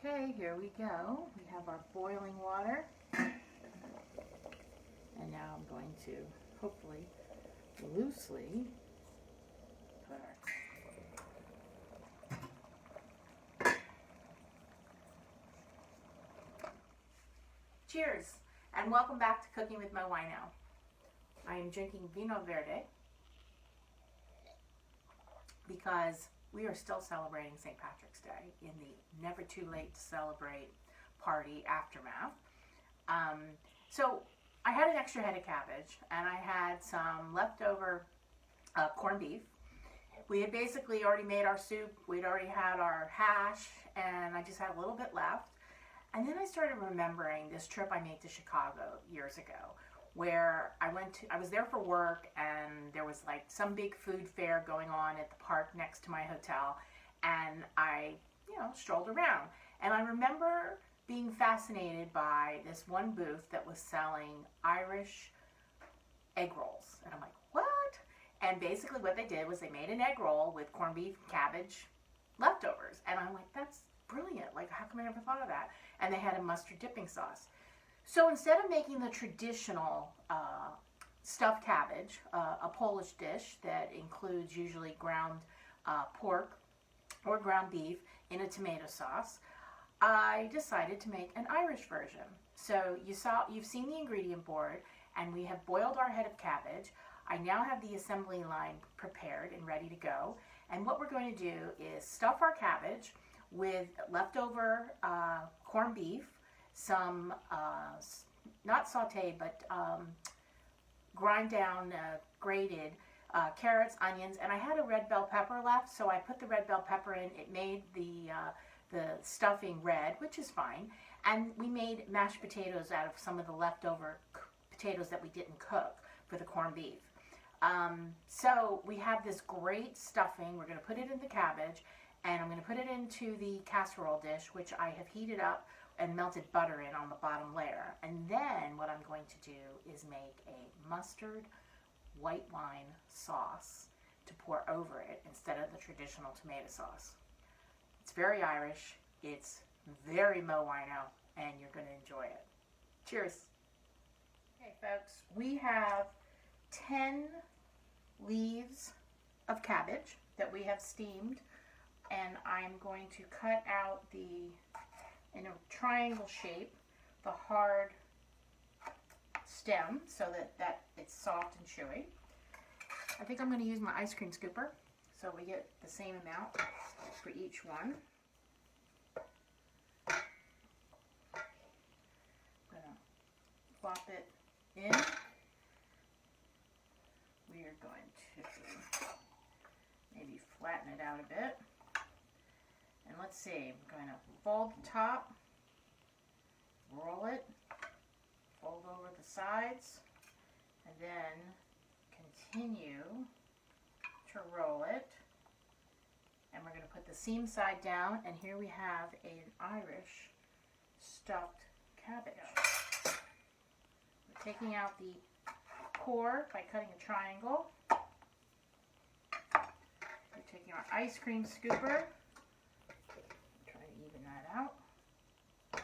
Okay, here we go. We have our boiling water. And now I'm going to hopefully loosely put our... Cheers, and welcome back to Cooking with my Wino. I am drinking Vino Verde because we are still celebrating St. Patrick's Day in the never too late to celebrate party aftermath. So I had an extra head of cabbage and I had some leftover corned beef. We had basically already made our soup, we'd already had our hash, and I just had a little bit left. And then I started remembering this trip I made to Chicago years ago, where I was there for work, and there was like some big food fair going on at the park next to my hotel, and I, strolled around. And I remember being fascinated by this one booth that was selling Irish egg rolls. And I'm like, what? And basically what they did was they made an egg roll with corned beef, cabbage, leftovers. And I'm like, that's brilliant. Like, how come I never thought of that? And they had a mustard dipping sauce. So instead of making the traditional stuffed cabbage, a Polish dish that includes usually ground pork or ground beef in a tomato sauce, I decided to make an Irish version. So you've seen the ingredient board, and we have boiled our head of cabbage. I now have the assembly line prepared and ready to go. And what we're going to do is stuff our cabbage with leftover corned beef, some not sauteed but grind down grated carrots, onions, and I had a red bell pepper left, so I put the red bell pepper in. It made the stuffing red, which is fine. And we made mashed potatoes out of some of the leftover potatoes that we didn't cook for the corned beef. So we have this great stuffing. We're going to put it in the cabbage, and I'm going to put it into the casserole dish, which I have heated up and melted butter in on the bottom layer. And then what I'm going to do is make a mustard white wine sauce to pour over it instead of the traditional tomato sauce. It's very Irish, it's very MoWino, and you're going to enjoy it. Cheers. Okay folks, we have 10 leaves of cabbage that we have steamed, and I'm going to cut out in a triangle shape, the hard stem so that it's soft and chewy. I think I'm going to use my ice cream scooper so we get the same amount for each one. I'm going to plop it in. We are going to maybe flatten it out a bit. And let's see, I'm going to fold the top, roll it, fold over the sides, and then continue to roll it. And we're going to put the seam side down, and here we have an Irish stuffed cabbage. We're taking out the core by cutting a triangle. We're taking our ice cream scooper. Even that out. I'm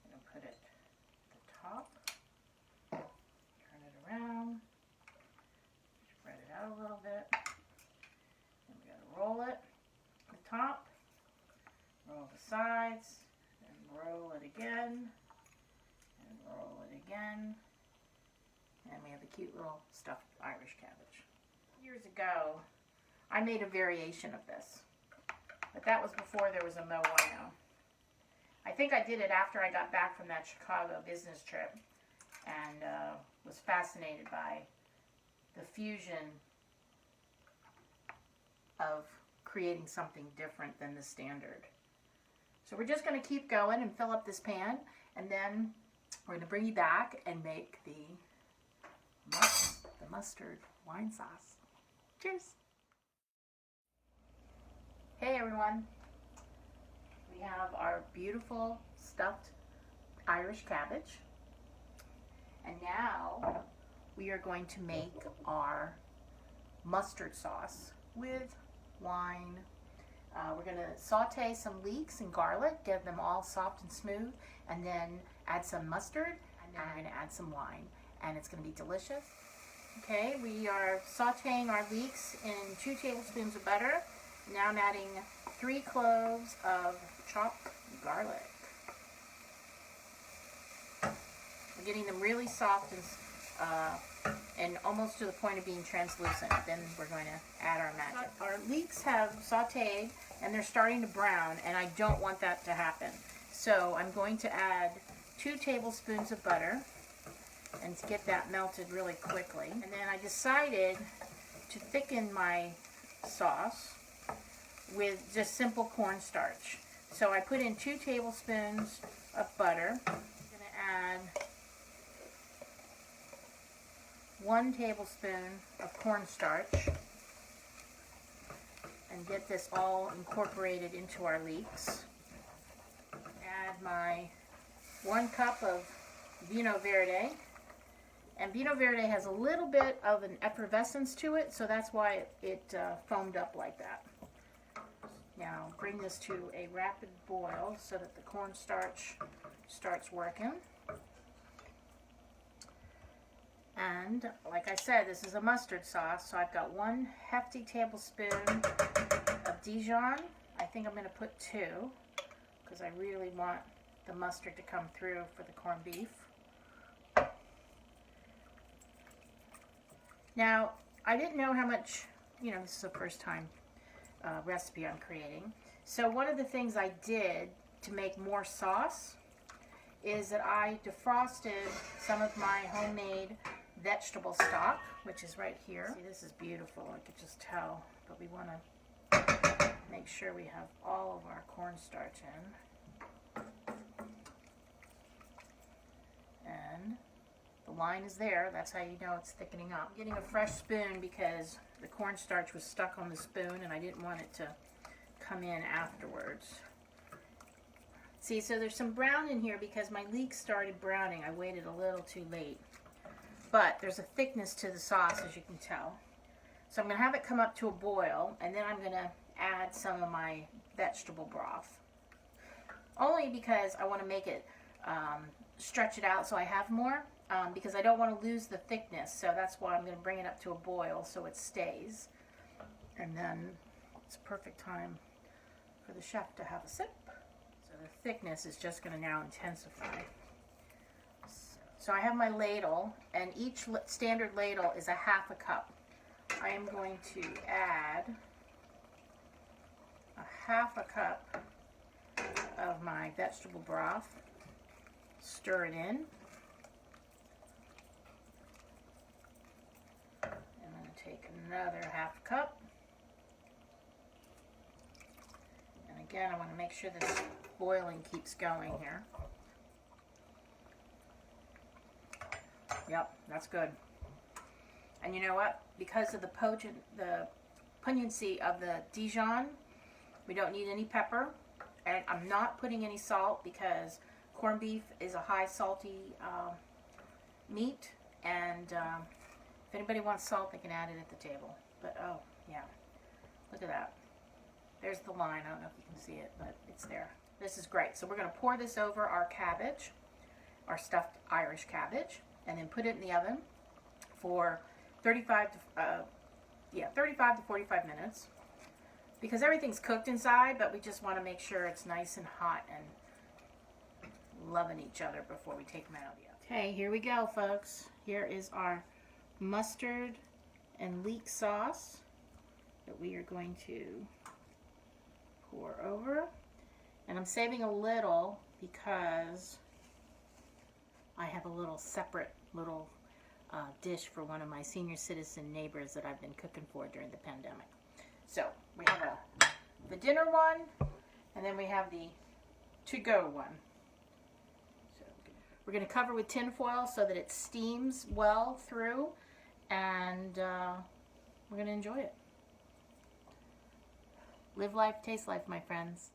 going to put it at the top, turn it around, spread it out a little bit, then we got to roll it at the top, roll the sides, and roll it again, and roll it again, and we have a cute little stuffed Irish cabbage. Years ago, I made a variation of this. But that was before there was a MoWino. I think I did it after I got back from that Chicago business trip and was fascinated by the fusion of creating something different than the standard. So we're just going to keep going and fill up this pan, and then we're going to bring you back and make the mustard wine sauce. Cheers! Hey everyone, we have our beautiful stuffed Irish cabbage, and now we are going to make our mustard sauce with wine, We're going to saute some leeks and garlic, get them all soft and smooth, and then add some mustard, and then we're going to add some wine, and it's going to be delicious. Okay, we are sauteing our leeks in 2 tablespoons of butter. Now I'm adding 3 cloves of chopped garlic. We're getting them really soft and almost to the point of being translucent. Then we're going to add our magic. Our leeks have sauteed and they're starting to brown, and I don't want that to happen. So I'm going to add 2 tablespoons of butter and to get that melted really quickly. And then I decided to thicken my sauce with just simple cornstarch. So I put in 2 tablespoons of butter. I'm going to add 1 tablespoon of cornstarch and get this all incorporated into our leeks. Add my 1 cup of Vino Verde. And Vino Verde has a little bit of an effervescence to it, so that's why it foamed up like that. Now bring this to a rapid boil so that the cornstarch starts working. And like I said, this is a mustard sauce, so I've got 1 hefty tablespoon of Dijon. I think I'm going to put 2 because I really want the mustard to come through for the corned beef. Now, I didn't know how much, this is the first time recipe I'm creating. So one of the things I did to make more sauce is that I defrosted some of my homemade vegetable stock, which is right here. See, this is beautiful, I could just tell, but we want to make sure we have all of our cornstarch in. And the line is there, that's how you know it's thickening up. I'm getting a fresh spoon because the cornstarch was stuck on the spoon and I didn't want it to come in afterwards. See, so there's some brown in here because my leeks started browning. I waited a little too late. But there's a thickness to the sauce, as you can tell. So I'm going to have it come up to a boil, and then I'm going to add some of my vegetable broth. Only because I want to make it, stretch it out so I have more, because I don't want to lose the thickness. So that's why I'm going to bring it up to a boil so it stays. And then it's a perfect time for the chef to have a sip. So the thickness is just going to now intensify. So I have my ladle, and each standard ladle is 1/2 cup. I am going to add 1/2 cup of my vegetable broth, stir it in, and I'm going to take another 1/2 cup, and again I want to make sure this boiling keeps going here. Yep, that's good. And you know what? Because of the pungency of the Dijon, we don't need any pepper. And I'm not putting any salt because corned beef is a high salty meat. And if anybody wants salt, they can add it at the table. But oh, yeah. Look at that. There's the line. I don't know if you can see it, but it's there. This is great. So we're going to pour this over our cabbage, our stuffed Irish cabbage, and then put it in the oven for 35 to 45 minutes. Because everything's cooked inside, but we just want to make sure it's nice and hot and loving each other before we take them out of the oven. Okay, here we go, folks. Here is our mustard and leek sauce that we are going to pour over. And I'm saving a little because I have a little separate little dish for one of my senior citizen neighbors that I've been cooking for during the pandemic. So we have the dinner one, and then we have the to-go one. So we're going to cover with tin foil so that it steams well through, and we're going to enjoy it. Live life, taste life, my friends.